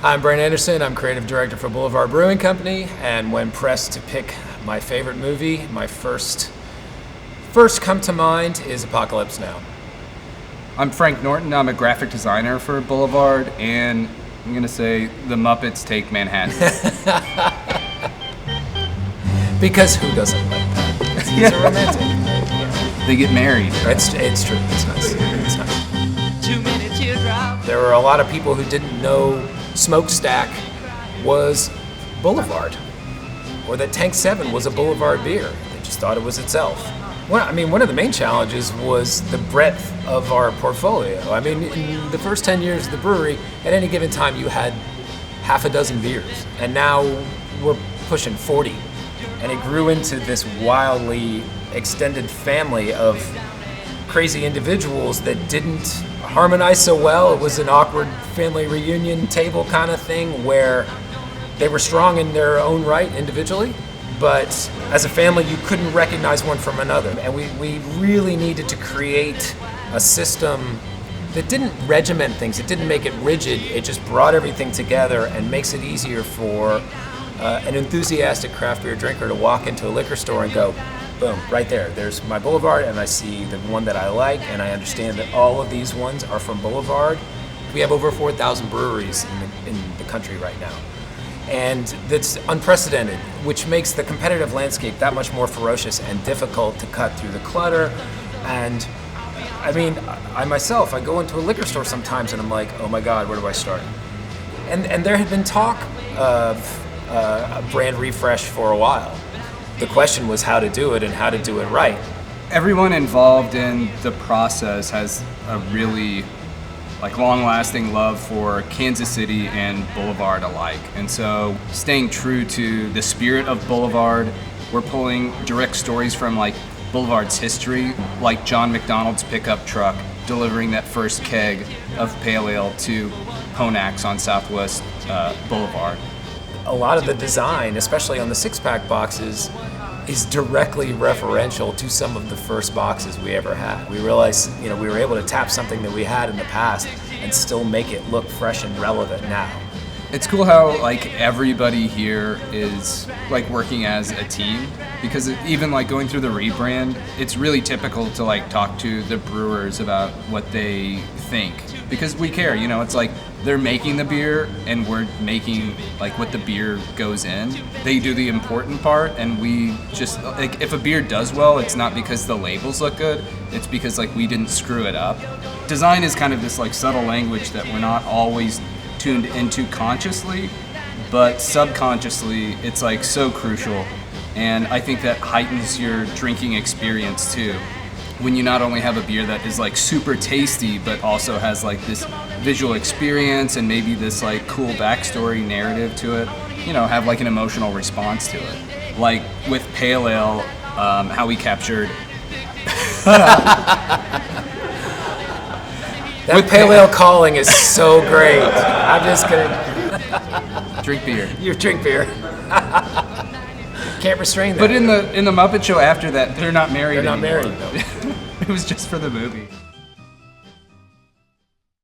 I'm Brent Anderson. I'm creative director for Boulevard Brewing Company, and when pressed to pick my favorite movie, my first come to mind is Apocalypse Now. I'm Frank Norton. I'm a graphic designer for Boulevard, and I'm going to say The Muppets Take Manhattan. Because who doesn't like that? He's a romantic. Yeah. They get married. It's true. It's nice. It's nice. Too many teardrops. There were a lot of people who didn't know Smokestack was Boulevard, or that Tank 7 was a Boulevard beer. They just thought it was itself. One of the main challenges was the breadth of our portfolio. I mean, in the first 10 years of the brewery, at any given time you had half a dozen beers, and now we're pushing 40. And it grew into this wildly extended family of crazy individuals that didn't harmonize so well. It was an awkward family reunion table kind of thing where they were strong in their own right individually, but as a family you couldn't recognize one from another. And we really needed to create a system that didn't regiment things, it didn't make it rigid, it just brought everything together and makes it easier for an enthusiastic craft beer drinker to walk into a liquor store and go, boom, right there, there's my Boulevard, and I see the one that I like, and I understand that all of these ones are from Boulevard. We have over 4,000 breweries in the country right now. And that's unprecedented, which makes the competitive landscape that much more ferocious and difficult to cut through the clutter. And I mean, I myself, I go into a liquor store sometimes and I'm like, oh my God, where do I start? And there had been talk of a brand refresh for a while. The question was how to do it and how to do it right. Everyone involved in the process has a really long-lasting love for Kansas City and Boulevard alike. And so staying true to the spirit of Boulevard, we're pulling direct stories from Boulevard's history, like John McDonald's pickup truck delivering that first keg of pale ale to Honax on Southwest Boulevard. A lot of the design, especially on the six-pack boxes, is directly referential to some of the first boxes we ever had. We realized, we were able to tap something that we had in the past and still make it look fresh and relevant now. It's cool how everybody here is working as a team, because even going through the rebrand, it's really typical to talk to the brewers about what they think, because we care. It's they're making the beer and we're making what the beer goes in. They do the important part, and we just if a beer does well, it's not because the labels look good, it's because we didn't screw it up. Design is kind of this subtle language that we're not always tuned into consciously, but subconsciously it's so crucial. And I think that heightens your drinking experience too, when you not only have a beer that is super tasty, but also has this visual experience and maybe this cool backstory narrative to it, have an emotional response to it. With Pale Ale, how we captured that Pale Ale calling is so great. I'm just gonna drink beer. You drink beer. Can't restrain that. But in the Muppet Show after that, they're not married They're not anymore. married though. It was just for the movie.